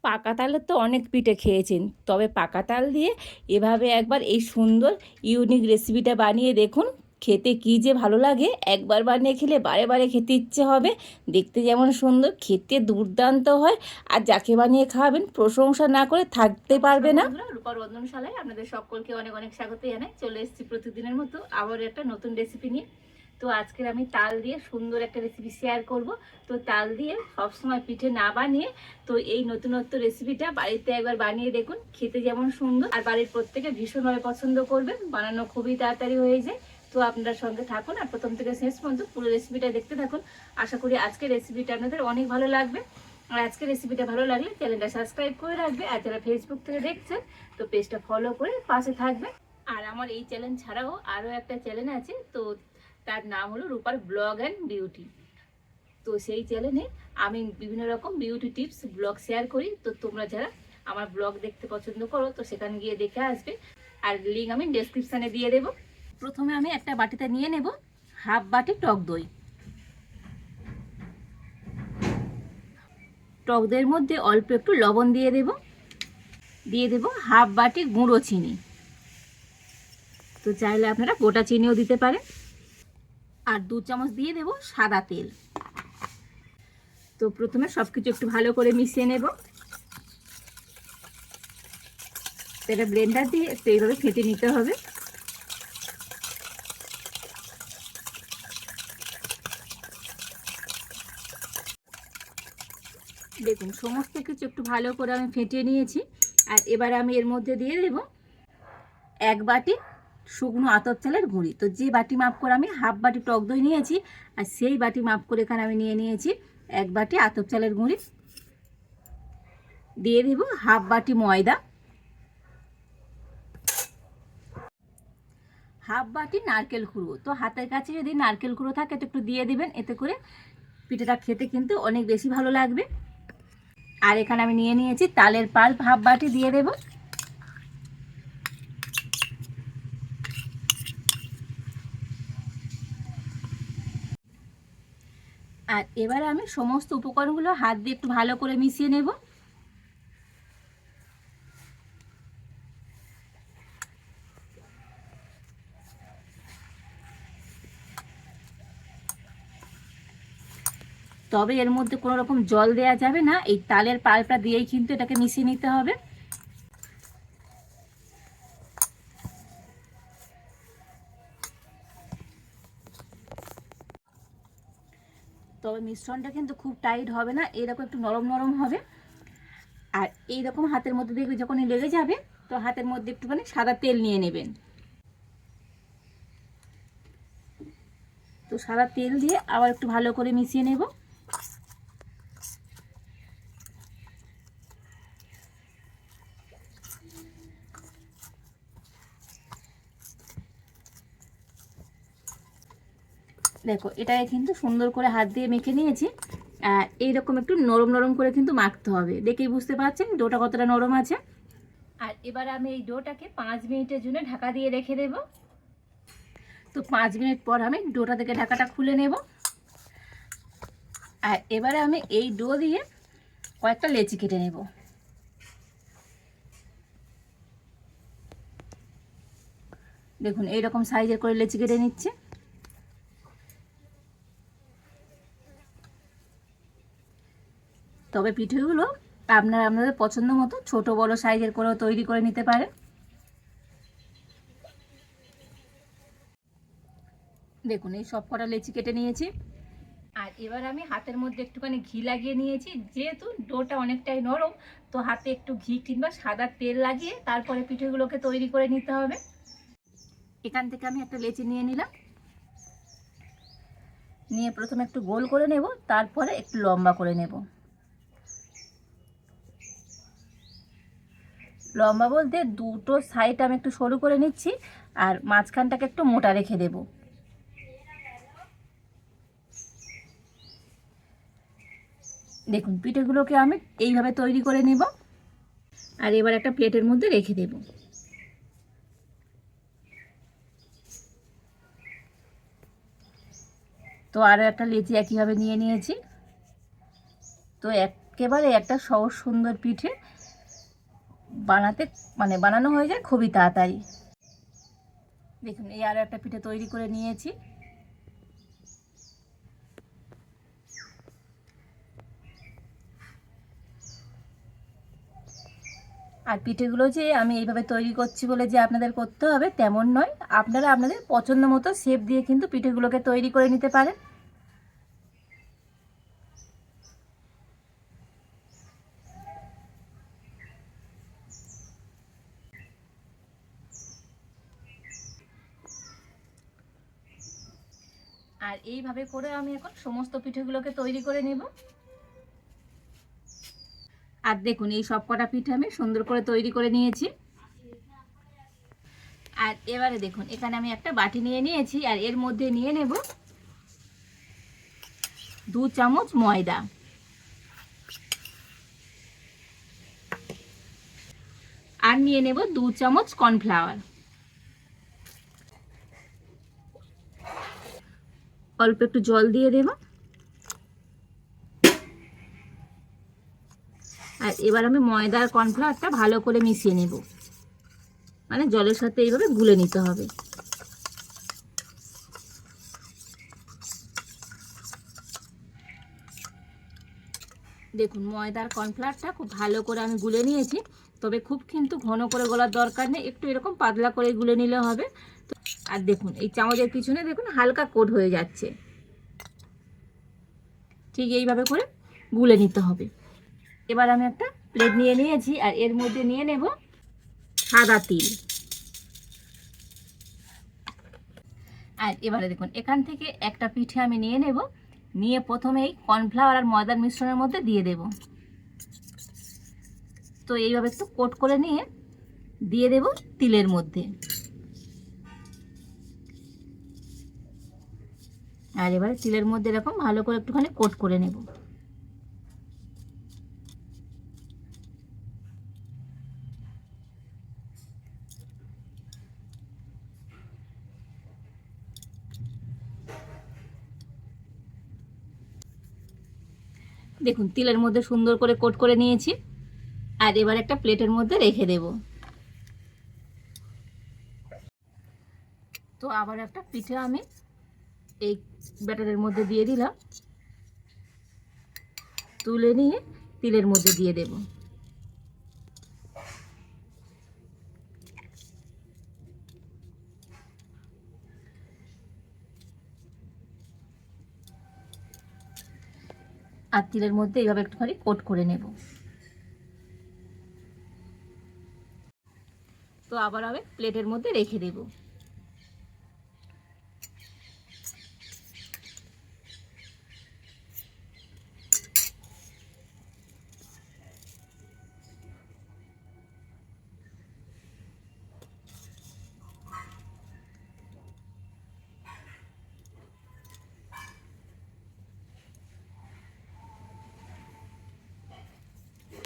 পাকা তালের তো অনেক পিঠে খেয়েছেন, তবে পাকা তাল দিয়ে এভাবে একবার এই সুন্দর ইউনিক রেসিপিটা বানিয়ে দেখুন। খেতে কী যে ভালো লাগে, একবার বানিয়ে খেলে বারে বারে খেতে ইচ্ছে হবে। দেখতে যেমন সুন্দর, খেতে দুর্দান্ত হয়। আর যাকে বানিয়ে খাওয়াবেন প্রশংসা না করে থাকতে পারবে না। রূপার রন্ধনশালায় আপনাদের সকলকে অনেক অনেক স্বাগত জানাই। চলে এসেছি প্রতিদিনের মতো আবার একটা নতুন রেসিপি নিয়ে। তো আজকের আমি তাল দিয়ে সুন্দর একটা রেসিপি শেয়ার করব। তো তাল দিয়ে সবসময় পিঠে না বানিয়ে তো এই নতুনত্ব রেসিপিটা বাড়িতে একবার বানিয়ে দেখুন। খেতে যেমন সুন্দর আর বাড়ির প্রত্যেকে ভীষণভাবে পছন্দ করবেন। বানানো খুবই তাড়াতাড়ি হয়ে যায়। তো আপনার সঙ্গে থাকুন আর প্রথম থেকে শেষ পর্যন্ত পুরো রেসিপিটা দেখতে থাকুন। আশা করি আজকের রেসিপিটা আপনাদের অনেক ভালো লাগবে। আর আজকের রেসিপিটা ভালো লাগলে চ্যানেলটা সাবস্ক্রাইব করে রাখবে। আর যারা ফেসবুক থেকে দেখছেন তো পেজটা ফলো করে পাশে থাকবে। আর আমার এই চ্যানেল ছাড়াও আরও একটা চ্যানেল আছে, তো তার নাম হলো রূপার ব্লগ অ্যান্ড বিউটি। তো সেই চ্যানেলে আমি বিভিন্ন রকম বিউটি টিপস ব্লগ শেয়ার করি। তো তোমরা যারা আমার ব্লগ দেখতে পছন্দ করো তো সেখানে গিয়ে দেখে আসবে। আর লিঙ্ক আমি ডেসক্রিপশানে দিয়ে দেবো। প্রথমে আমি একটা বাটিতে নিয়ে নেব হাফ বাটি টক দই। টক দইয়ের মধ্যে অল্প একটু লবণ দিয়ে দেব হাফ বাটি গুঁড়ো চিনি। তো চাইলে আপনারা গোটা চিনিও দিতে পারেন। আর 2 চামচ দিয়ে দেব সাদা তেল। তো প্রথমে সব কিছু একটু ভালো করে মিশিয়ে নেব। এটা ব্লেন্ডার দিয়ে একটু এইভাবে ফেটে নিতে হবে। দেখুন সমস্ত কিছু একটু ভালো করে আমি ফেটিয়ে নিয়েছি। আর এবার আমি এর মধ্যে দিয়ে দেব 1 বাটি শুকনো আতপ চালের গুঁড়ি। তো যে বাটি মাপ করে আমি হাফ বাটি টক দই নিয়েছি, আর সেই বাটি মাপ করে এখানে আমি নিয়ে নিয়েছি 1 বাটি আতপ চালের গুঁড়ি। দিয়ে দেব হাফ বাটি ময়দা, হাফ বাটি নারকেল কুড়ো। তো হাতের কাছে যদি নারকেল কুড়ো থাকে তো একটু দিয়ে দিবেন, এতে করে পিঠাটা খেতে কিন্তু অনেক বেশি ভালো লাগবে। আর এখানে আমি নিয়ে নিয়েছি তালের পাল্প, হাফ বাটি দিয়ে দেব। আর এবারে আমি সমস্ত উপকরণগুলো হাত দিয়ে একটু ভালো করে মিশিয়ে নেব। তবে এর মধ্যে কোনো রকম জল দেওয়া যাবে না, এই তালের পাল্পটা দিয়েই কিন্তু এটাকে মিশিয়ে নিতে হবে। তবে মিশ্রণটা কিন্তু খুব টাইট হবে না, এরকম একটু নরম নরম হবে। আর এইরকম হাতের মধ্যে দেখবে যখনই লেগে যাবে তো হাতের মধ্যে একটুখানি সাদা তেল নিয়ে নেবেন। তো সাদা তেল দিয়ে আবার একটু ভালো করে মিশিয়ে নেব। দেখো এটাকে কিন্তু সুন্দর করে হাত দিয়ে মেখে নিয়েছি। এইরকম একটু নরম নরম করে কিন্তু মাখতে হবে। দেখেই বুঝতে পারছেন ডোটা কতটা নরম আছে। আর এবার আমি এই ডোটাকে 5 মিনিটের জন্য ঢাকা দিয়ে রেখে দেব। তো 5 মিনিট পর আমি ডোটা থেকে ঢাকাটা খুলে নেব। আর এবারে আমি এই ডো দিয়ে কয়েকটা লেচি কেটে নেব। দেখুন এইরকম সাইজের করে লেচি কেটে নিচ্ছে। তবে পিঠেগুলো আপনাদের পছন্দ মতো ছোট বড় সাইজের করেও তৈরি করে নিতে পারেন। দেখুন এই সব কটা লেচি কেটে নিয়েছি। আর এবার আমি হাতের মধ্যে একটুখানি ঘি লাগিয়ে নিয়েছি। যেহেতু ডোটা অনেকটাই নরম, তো হাতে একটু ঘি কিংবা সাদা তেল লাগিয়ে তারপরে পিঠেগুলোকে তৈরি করে নিতে হবে। এখান থেকে আমি একটা লেচি নিয়ে নিলাম। নিয়ে প্রথমে একটু গোল করে নেব, তারপরে একটু লম্বা করে নেব। লম্বা বলতে দুটো সাইড আমি একটু সরু করে নিচ্ছি, আর মাঝখানটাকে একটু মোটা রেখে দেব। দেখুন পিঠেগুলোকে আমি এইভাবে তৈরি করে নেব। আর এবার একটা প্লেটের মধ্যে রেখে দেব। তো আরও একটা লেচি একইভাবে নিয়ে নিয়েছি। তো একেবারে একটা সহজ সুন্দর পিঠে বানাতে বানানো হয়ে যায় খুবই তাড়াতাড়ি। দেখুন এই আরও একটা পিঠে তৈরি করে নিয়েছি। আর পিঠেগুলো যে আমি এইভাবে তৈরি করছি বলে যে আপনাদের করতে হবে তেমন নয়, আপনারা আপনাদের পছন্দ মতো শেপ দিয়ে কিন্তু পিঠেগুলোকে তৈরি করে নিতে পারেন। আর এইভাবে করে আমি এখন সমস্ত পিঠেগুলোকে তৈরি করে নেব। আর দেখুন এই সব কটা পিঠে আমি সুন্দর করে তৈরি করে নিয়েছি। আর এবারে দেখুন এখানে আমি একটা বাটি নিয়ে নিয়েছি, আর এর মধ্যে নিয়ে নেব 2 চামচ ময়দা, আর নিয়ে নেব 2 চামচ কর্নফ্লাওয়ার। অল্প একটু জল দিয়ে দেব। আর এবার আমি ময়দা আর কর্নফ্লাওয়ারটা ভালো করে মিশিয়ে নেব, জলের সাথে এইভাবে গুলে নিতে হবে। দেখুন ময়দা আর কর্নফ্লাওয়ারটা খুব ভালো করে আমি গুলে নিয়েছি, তবে খুব কিন্তু ঘন করে গলার দরকার নেই, একটু এরকম পাতলা করে গুলে নিলে হবে। আর দেখুন এই চামচের পিছনে দেখুন হালকা কোট হয়ে যাচ্ছে, ঠিক এইভাবে করে গুলে নিতে হবে। এবার আমি একটা প্লেট নিয়ে নিয়েছি, আর এর মধ্যে নিয়ে নেব সাদা তিল। আর এবারে দেখুন এখান থেকে একটা পিঠে আমি নিয়ে নেব, নিয়ে প্রথমেই কর্নফ্লাওয়ার আর ময়দার মিশ্রণের মধ্যে দিয়ে দেব। তো এইভাবে একটু কোট করে নিয়ে দিয়ে দেব তিলের মধ্যে। আর এবারে তিলের মধ্যে এরকম ভালো করে একটুখানি কোট করে নেব। দেখুন তিলের মধ্যে সুন্দর করে কোট করে নিয়েছি, আর এবার একটা প্লেটের মধ্যে রেখে দেব। তো আবার একটা পিঠে আমি এই ব্যাটারের মধ্যে দিয়ে দিলাম, তুলে নিয়ে তিলের মধ্যে দিয়ে দেব। আর তিলের মধ্যে এইভাবে একটুখানি কোট করে নেব। তো আবার আমি প্লেটের মধ্যে রেখে দেব।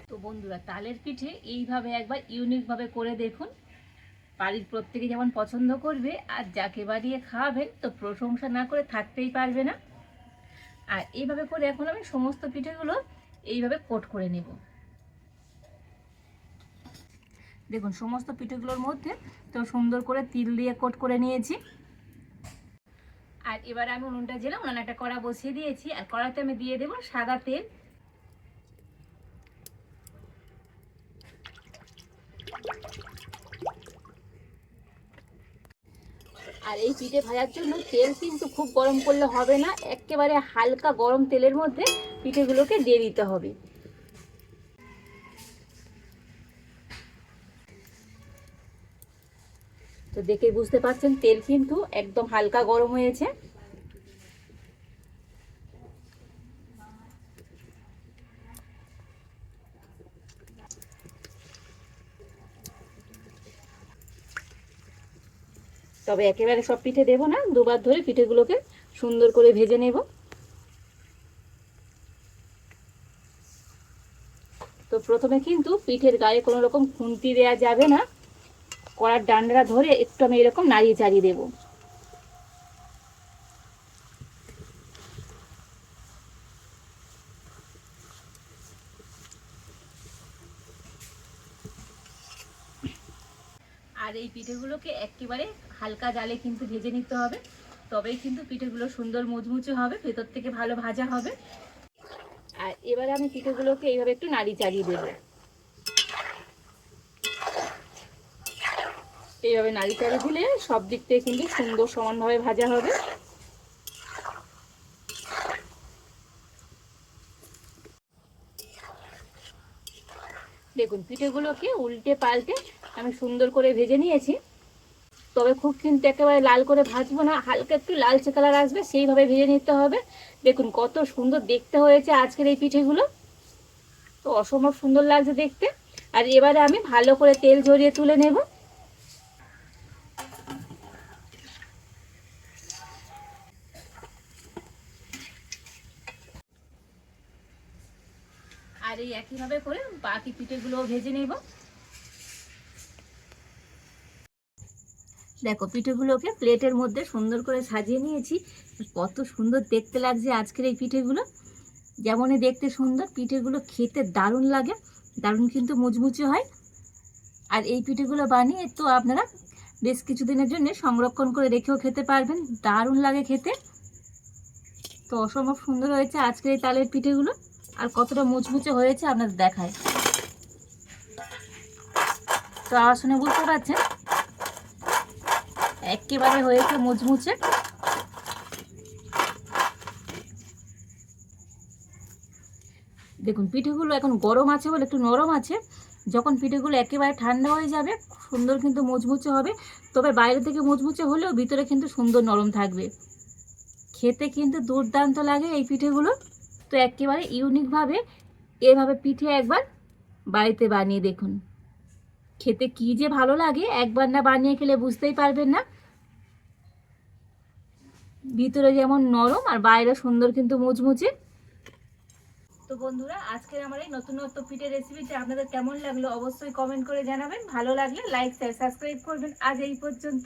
তো বন্ধুরা তালের পিঠে এইভাবে একবার ইউনিকভাবে করে দেখুন, বাড়ির প্রত্যেকে যেমন পছন্দ করবে, আর যাকে বানিয়ে খাওয়াবেন তো প্রশংসা না করে থাকতেই পারবে না। আর এইভাবে করে এখন আমি সমস্ত পিঠেগুলো এইভাবে কোট করে নেব। দেখুন সমস্ত পিঠেগুলোর মধ্যে তো সুন্দর করে তিল দিয়ে কোট করে নিয়েছি। আর এবার আমি উনুনটা জ্বেলে উনানে একটা কড়া বসিয়ে দিয়েছি, আর কড়াতে আমি দিয়ে দেবো সাদা তেল। আর এই পিঠে ভাজার জন্য তেল কিন্তু খুব গরম করলে হবে না, একেবারে হালকা গরম তেলের মধ্যে পিঠেগুলোকে দিয়ে দিতে হবে। তো দেখে বুঝতে পারছেন তেল কিন্তু একদম হালকা গরম হয়েছে। তবে একেবারে সব পিঠে দেবো না, দুবার ধরে পিঠেগুলোকে সুন্দর করে ভেজে নেব। তো প্রথমে কিন্তু পিঠের গায়ে কোনো রকম খুন্তি দেওয়া যাবে না, কড়ার ডান্ডা ধরে একটু আমি এরকম নাড়িয়ে চাড়িয়ে দেবো। আর এই পিঠেগুলোকে একেবারে হালকা জালে কিন্তু ভেজে নিতে হবে, তবেই কিন্তু পিঠেগুলো সুন্দর মুচমুচে হবে, ভেতর থেকে ভালো ভাজা হবে। আর এবারে আমি পিঠেগুলোকে এইভাবে একটু নাড়ি চাড়িয়ে দেবো। এইভাবে নাড়ি চাড়িয়ে দিলে সব দিক থেকে কিন্তু সুন্দর সমানভাবে ভাজা হবে। দেখুন পিঠেগুলোকে উল্টে পাল্টে আমি সুন্দর করে ভেজে নিয়েছি, তবে খুব কিন্তু একেবারে লাল করে ভাজবো না, হালকা একটু লালচে কালার আসবে সেইভাবে ভেজে নিতে হবে। দেখুন কত সুন্দর দেখতে হয়েছে আজকের এই পিঠেগুলো, তো অসম্ভব সুন্দর লাগছে দেখতে। আর এবারে আমি ভালো করে তেল ঝরিয়ে তুলে নেব। আর এই একইভাবে করে বাকি পিঠেগুলো ভেজে নেব। দেখো পিঠেগুলোকে প্লেটের মধ্যে সুন্দর করে সাজিয়ে নিয়েছি, কত সুন্দর দেখতে লাগছে আজকের এই পিঠেগুলো। যেমনই দেখতে সুন্দর, পিঠেগুলো খেতে দারুণ লাগে, দারুণ কিন্তু মুচমুচে হয়। আর এই পিঠেগুলো বানিয়ে তো আপনারা বেশ কিছুদিনের জন্য সংরক্ষণ করে রেখেও খেতে পারবেন, দারুণ লাগে খেতে। তো অসম্ভব সুন্দর হয়েছে আজকের এই তালের পিঠেগুলো, আর কতটা মুচমুচে হয়েছে আপনাদের দেখায়। তো আওয়াজ শুনে বুঝতে পারছেন একেবারে হয়েছে মুচমুচে। দেখুন পিঠেগুলো এখন গরম আছে বলে একটু নরম আছে, যখন পিঠেগুলো একেবারে ঠান্ডা হয়ে যাবে সুন্দর কিন্তু মুচমুচে হবে, তবে বাইরে থেকে মুচমুচে হলেও ভিতরে কিন্তু সুন্দর নরম থাকবে। খেতে কিন্তু দুর্দান্ত লাগে এই পিঠেগুলো। তো একেবারে ইউনিকভাবে এভাবে পিঠে একবার বাড়িতে বানিয়ে দেখুন, খেতে কি যে ভালো লাগে, একবার না বানিয়ে খেলে বুঝতেই পারবেন না। ভিতরে যেমন নরম আর বাইরে সুন্দর কিন্তু মুচমুচে। তো বন্ধুরা আজকের আমার এই নতুনত্ব পিঠে রেসিপিটা আপনাদের কেমন লাগলো অবশ্যই কমেন্ট করে জানাবেন, ভালো লাগলে লাইক শেয়ার সাবস্ক্রাইব করবেন। আজ এই পর্যন্ত,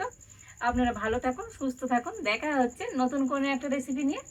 আপনারা ভালো থাকুন, সুস্থ থাকুন, দেখা হচ্ছে নতুন কোনো একটা রেসিপি নিয়ে।